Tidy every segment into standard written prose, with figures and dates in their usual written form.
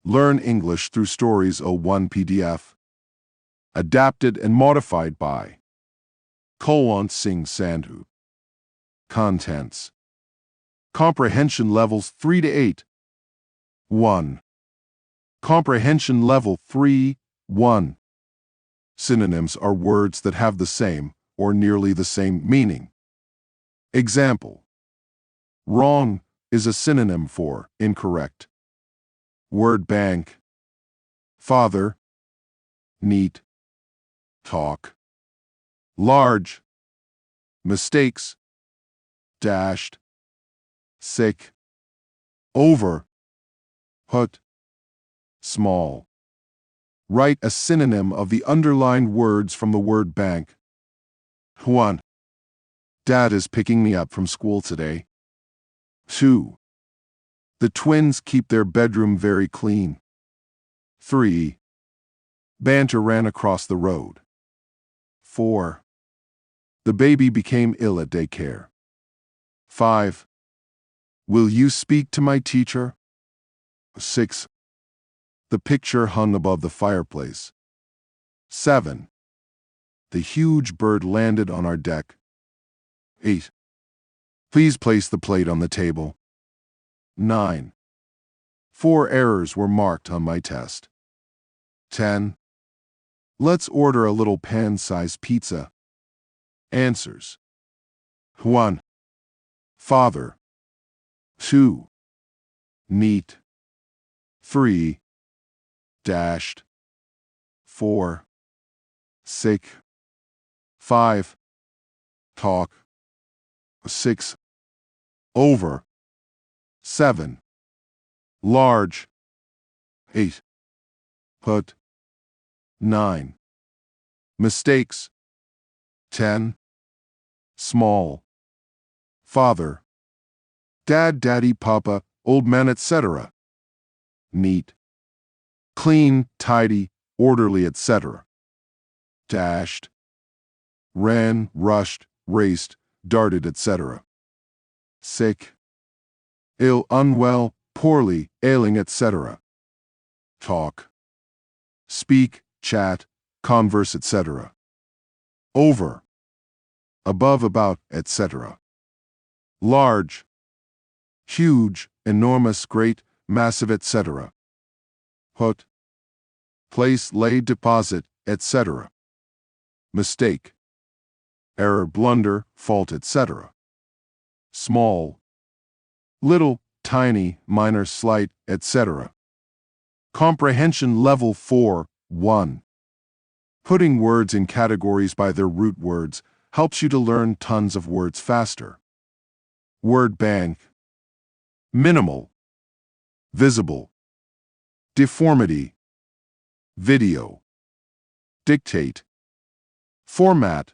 Learn English through Stories O1 PDF. Adapted and modified by Kulwant Singh Sandhu. Contents. Comprehension levels 3 to 8. 1. Comprehension level 3, 1. Synonyms are words that have the same or nearly the same meaning. Example. Wrong is a synonym for incorrect. Word bank. Father. Neat. Talk. Large. Mistakes. Dashed. Sick. Over. Put. Small. Write a synonym of the underlined words from the word bank. 1. Dad is picking me up from school today. 2. The twins keep their bedroom very clean. 3. Banter ran across the road. 4. The baby became ill at daycare. 5. Will you speak to my teacher? 6. The picture hung above the fireplace. 7. The huge bird landed on our deck. 8. Please place the plate on the table. 9. 4 errors were marked on my test. 10. Let's order a little pan-sized pizza. Answers. 1. Father. 2. Neat. 3. Dashed. 4. Sick. 5. Talk. 6. Over. 7. Large. 8. Put. 9. Mistakes. 10. Small. Father. Dad, daddy, papa, old man, etc. Neat. Clean, tidy, orderly, etc. Dashed. Ran, rushed, raced, darted, etc. Sick. Ill, unwell, poorly, ailing, etc. Talk. Speak, chat, converse, etc. Over. Above, about, etc. Large. Huge, enormous, great, massive, etc. Put. Place, lay, deposit, etc. Mistake. Error, blunder, fault, etc. Small. Little, tiny, minor, slight, etc. Comprehension level 4, 1. Putting words in categories by their root words helps you to learn tons of words faster. Word bank. Minimal. Visible. Deformity. Video. Dictate. Format.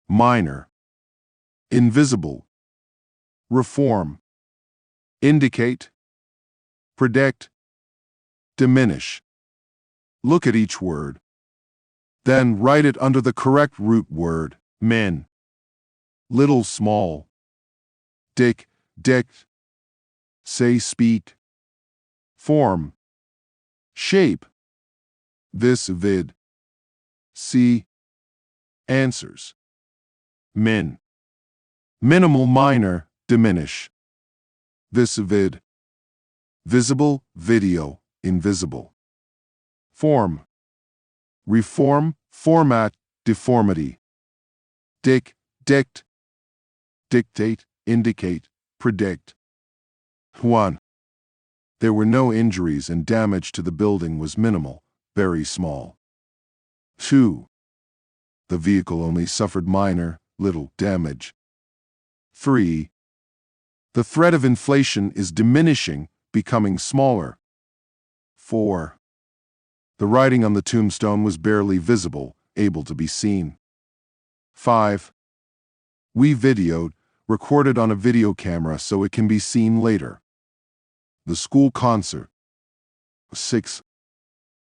Minor. Invisible. Reform. Indicate. Predict. Diminish. Look at each word. Then write it under the correct root word, min. Little, small. Dick, dict. Say, speak. Form. Shape. This, vid. See. Answers. Min. Minimal, minor, diminish. This, vid. Visible, video, invisible. Form. Reform, format, deformity. Dick, dict. Dictate, indicate, predict. 1. There were no injuries and damage to the building was minimal, very small. 2. The vehicle only suffered minor, little damage. 3. The threat of inflation is diminishing, becoming smaller. 4. The writing on the tombstone was barely visible, able to be seen. 5. We videoed, recorded on a video camera so it can be seen later. The school concert. 6.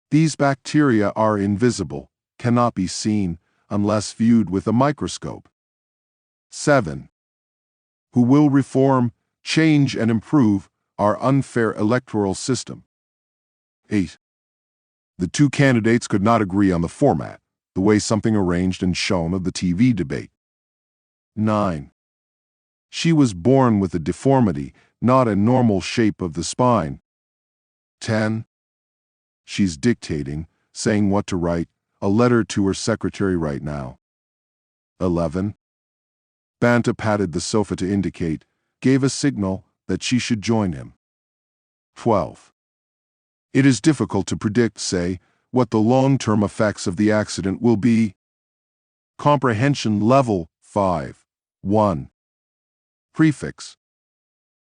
These bacteria are invisible, cannot be seen, unless viewed with a microscope. 7. Who will reform, change and improve our unfair electoral system. 8. The two candidates could not agree on the format, the way something arranged and shown of the TV debate. 9. She was born with a deformity, not a normal shape of the spine. 10. She's dictating, saying what to write, a letter to her secretary right now. 11. Banta patted the sofa to indicate, gave a signal that she should join him. 12. It is difficult to predict, say, what the long-term effects of the accident will be. Comprehension level 5. 1. Prefix.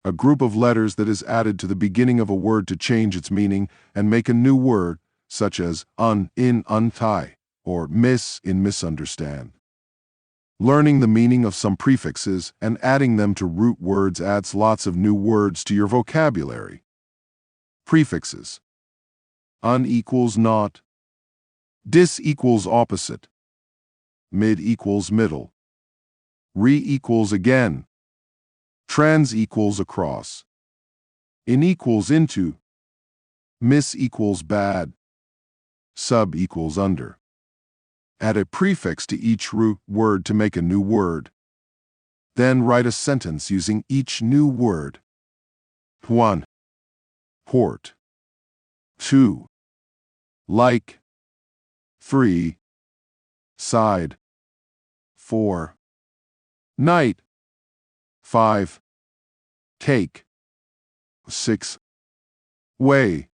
A group of letters that is added to the beginning of a word to change its meaning and make a new word, such as un in untie or miss in misunderstand. Learning the meaning of some prefixes and adding them to root words adds lots of new words to your vocabulary. Prefixes. Un equals not. Dis equals opposite. Mid equals middle. Re equals again. Trans equals across. In equals into. Miss equals bad. Sub equals under. Add a prefix to each root word to make a new word. Then write a sentence using each new word. 1. Port. 2. Like. 3. Side. 4. Night. 5. Take. 6. Way.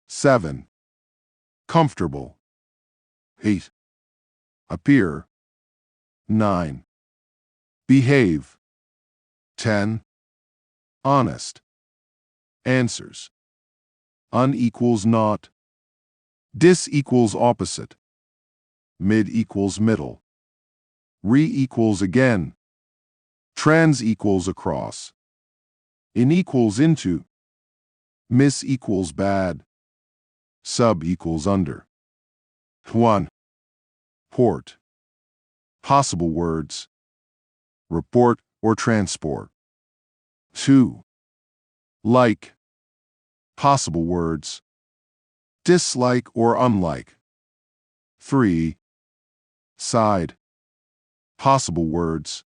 7. Comfortable. 8. Appear. 9. Behave. 10. Honest. Answers. Un equals not. Dis equals opposite. Mid equals middle. Re equals again. Trans equals across. In equals into. Miss equals bad. Sub equals under. 1. Port. Possible words. Report or transport. 2. Like. Possible words. Dislike or unlike. 3. Side. Possible words.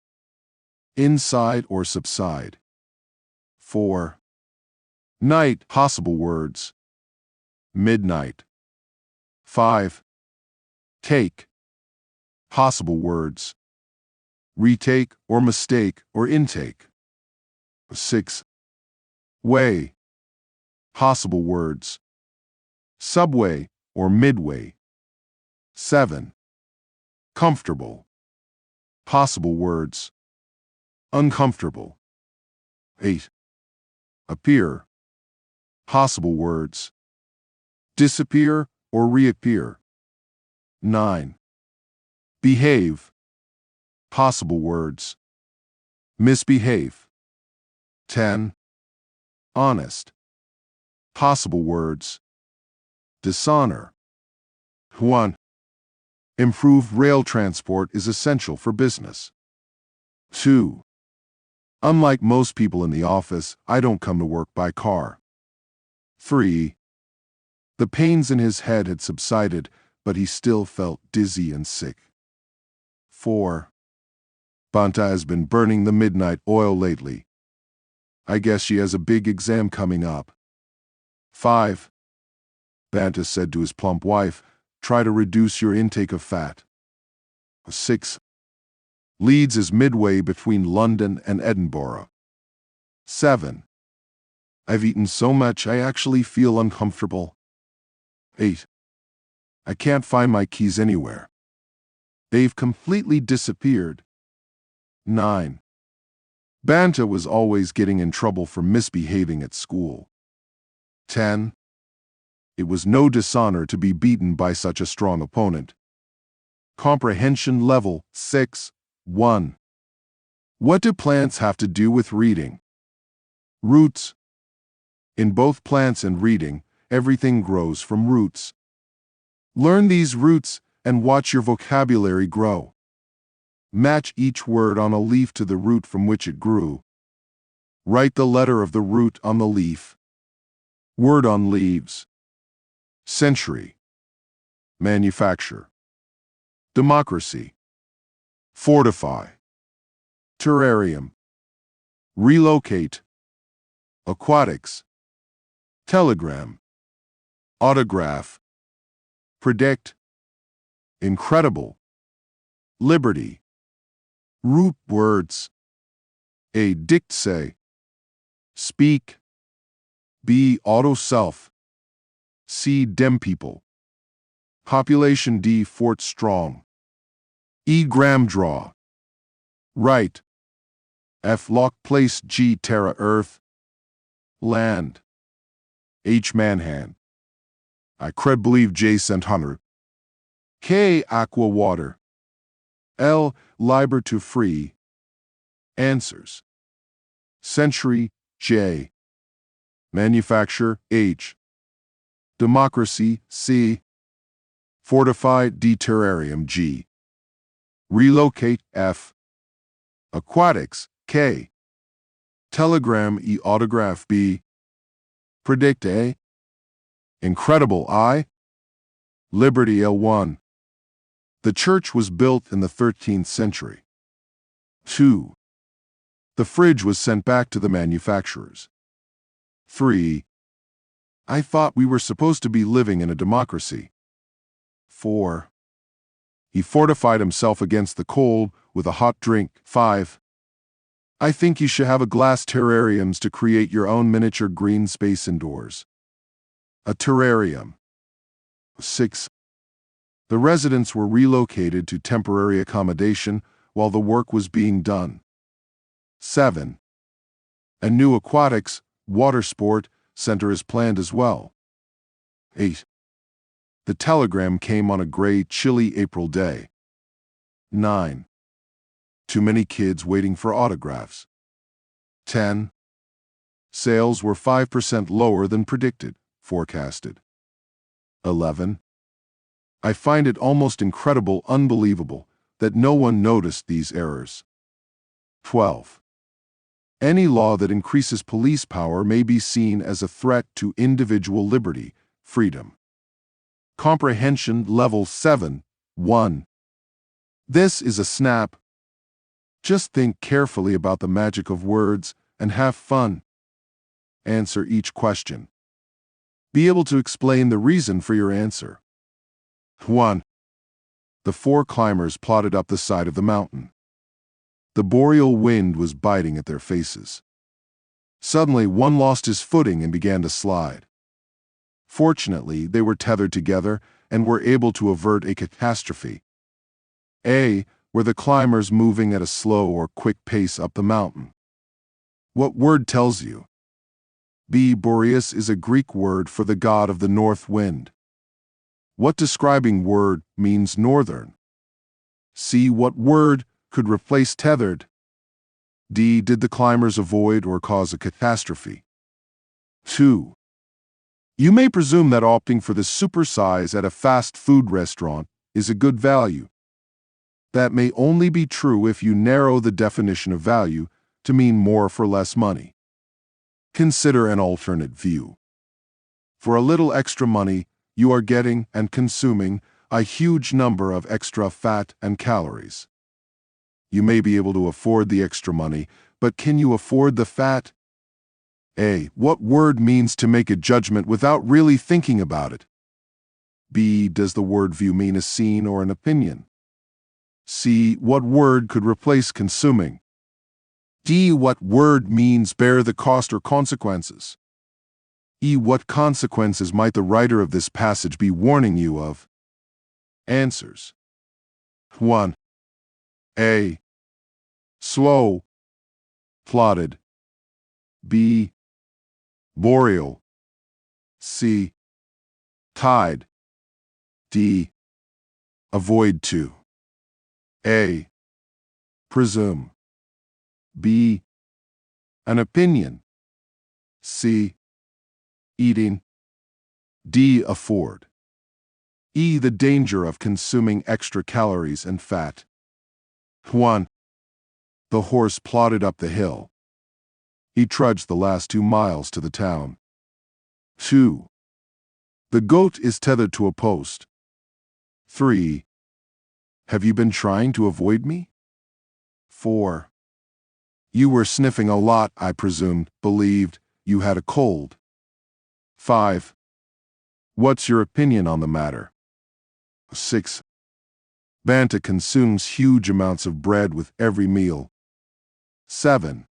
Inside or subside. 4. Night. Possible words. Midnight. 5. Take. Possible words. Retake or mistake or intake. 6. Way. Possible words. Subway or midway. 7. Comfortable. Possible words. Uncomfortable. 8. Appear. Possible words. Disappear or reappear. 9. Behave. Possible words. Misbehave. 10. Honest. Possible words. Dishonor. 1. Improved rail transport is essential for business. 2. Unlike most people in the office, I don't come to work by car. 3. The pains in his head had subsided, but he still felt dizzy and sick. 4. Banta has been burning the midnight oil lately. I guess she has a big exam coming up. 5. Banta said to his plump wife, try to reduce your intake of fat. 6. Leeds is midway between London and Edinburgh. 7. I've eaten so much I actually feel uncomfortable. 8. I can't find my keys anywhere. They've completely disappeared. 9. Banta was always getting in trouble for misbehaving at school. 10. It was no dishonor to be beaten by such a strong opponent. Comprehension level 6. 1. What do plants have to do with reading? Roots. In both plants and reading, everything grows from roots. Learn these roots and watch your vocabulary grow. Match each word on a leaf to the root from which it grew. Write the letter of the root on the leaf. Word on leaves. Century. Manufacture. Democracy. Fortify. Terrarium. Relocate. Aquatics. Telegram. Autograph. Predict. Incredible. Liberty. Root words. A. Dictse. Speak. B. Auto self. C. Dem people. Population. D. Fort strong. E. Gram draw. Right. F. Lock place. G. Terra earth. Land. H. Manhand. I cred believe. J. Cent hundred. K. Aqua water. L. Liber to free. Answers. Century. J. Manufacture. H. Democracy. C. Fortify. D. Terrarium. G. Relocate. F. Aquatics. K. Telegram. E. Autograph. B. Predict. A. Incredible. I. Liberty. L1. The church was built in the 13th century. 2. The fridge was sent back to the manufacturers. 3. I thought we were supposed to be living in a democracy. 4. He fortified himself against the cold with a hot drink. 5. I think you should have a glass terrariums to create your own miniature green space indoors. A terrarium. 6. The residents were relocated to temporary accommodation while the work was being done. 7. A new aquatics, water sport center is planned as well. 8. The telegram came on a gray, chilly April day. 9. Too many kids waiting for autographs. 10. Sales were 5% lower than predicted, forecasted. 11. I find it almost incredible, unbelievable, that no one noticed these errors. 12. Any law that increases police power may be seen as a threat to individual liberty, freedom. Comprehension Level 7, 1. This is a snap. Just think carefully about the magic of words and have fun. Answer each question. Be able to explain the reason for your answer. 1. The 4 climbers plodded up the side of the mountain. The boreal wind was biting at their faces. Suddenly, one lost his footing and began to slide. Fortunately, they were tethered together and were able to avert a catastrophe. A. Were the climbers moving at a slow or quick pace up the mountain? What word tells you? B. Boreas is a Greek word for the god of the north wind. What describing word means northern? C. What word could replace tethered? D. Did the climbers avoid or cause a catastrophe? 2. You may presume that opting for the supersize at a fast food restaurant is a good value. That may only be true if you narrow the definition of value to mean more for less money. Consider an alternate view. For a little extra money, you are getting and consuming a huge number of extra fat and calories. You may be able to afford the extra money, but can you afford the fat? A. What word means to make a judgment without really thinking about it? B. Does the word view mean a scene or an opinion? C. What word could replace consuming? D. What word means bear the cost or consequences? E. What consequences might the writer of this passage be warning you of? Answers. 1. A. Slow. Plotted. B. Boreal. C. Tide. D. Avoid to. A. Presume. B. An opinion. C. Eating. D. Afford. E. The danger of consuming extra calories and fat. 1. The horse plodded up the hill. He trudged the last 2 miles to the town. 2. The goat is tethered to a post. 3. Have you been trying to avoid me? 4. You were sniffing a lot, I presumed, believed you had a cold. 5. What's your opinion on the matter? 6. Banta consumes huge amounts of bread with every meal. 7.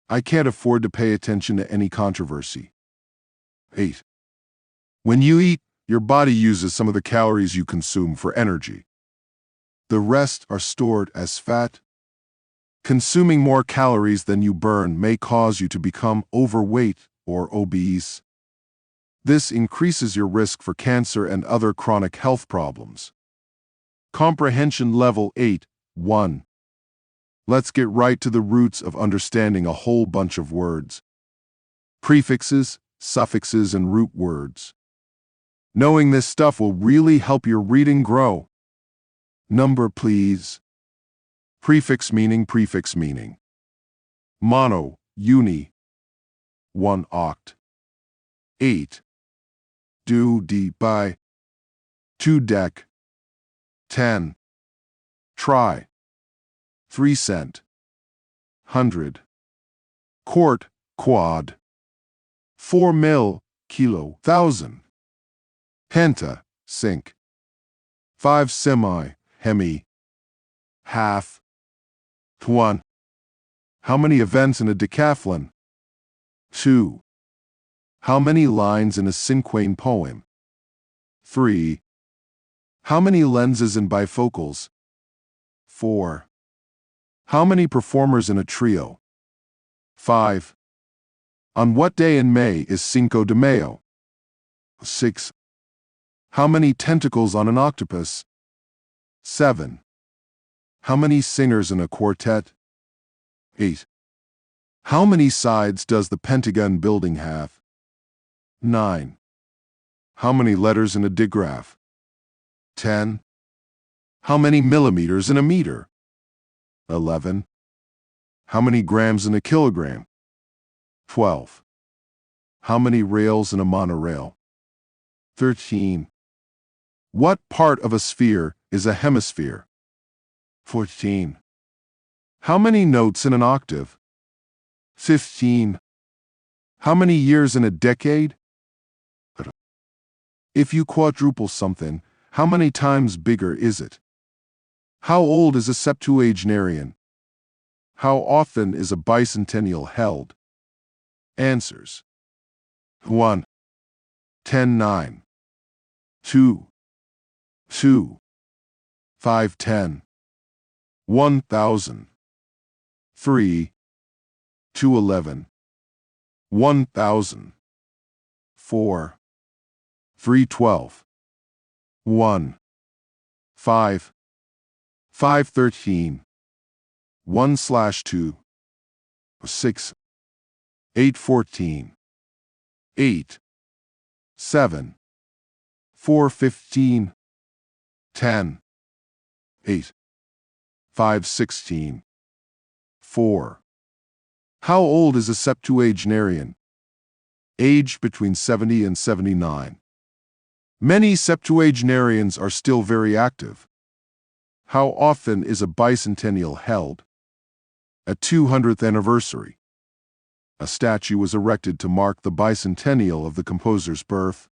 I can't afford to pay attention to any controversy. 8. When you eat, your body uses some of the calories you consume for energy. The rest are stored as fat. Consuming more calories than you burn may cause you to become overweight or obese. This increases your risk for cancer and other chronic health problems. Comprehension Level 8, 1. Let's get right to the roots of understanding a whole bunch of words. Prefixes, suffixes, and root words. Knowing this stuff will really help your reading grow. Number, please. Prefix meaning. Mono, uni. 1 oct. 8. Do, di, by. 2 dec. 10. Try. 3 cent. 100. Quart, quad. 4 mil, kilo, thousand. Penta, sink. 5 semi, hemi. Half. 1. How many events in a decathlon? 2. How many lines in a cinquain poem? 3. How many lenses in bifocals? 4. How many performers in a trio? 5. On what day in May is Cinco de Mayo? 6. How many tentacles on an octopus? 7. How many singers in a quartet? 8. How many sides does the Pentagon building have? 9. How many letters in a digraph? 10. How many millimeters in a meter? 11. How many grams in a kilogram? 12. How many rails in a monorail? 13. What part of a sphere is a hemisphere? 14. How many notes in an octave? 15. How many years in a decade? If you quadruple something, how many times bigger is it? How old is a septuagenarian? How often is a bicentennial held? Answers. 1. 10 9. 2. 2. 5 10. 1,000. 3. 2 11. 1,000. 4. 3 12. 1. 5. 5 13. 1/2. 6. 8 14. 8. 7. 4 15. 10. 8. 5 16. 4. How old is a septuagenarian? Age between 70 and 79. Many septuagenarians are still very active. How often is a bicentennial held? A 200th anniversary. A statue was erected to mark the bicentennial of the composer's birth.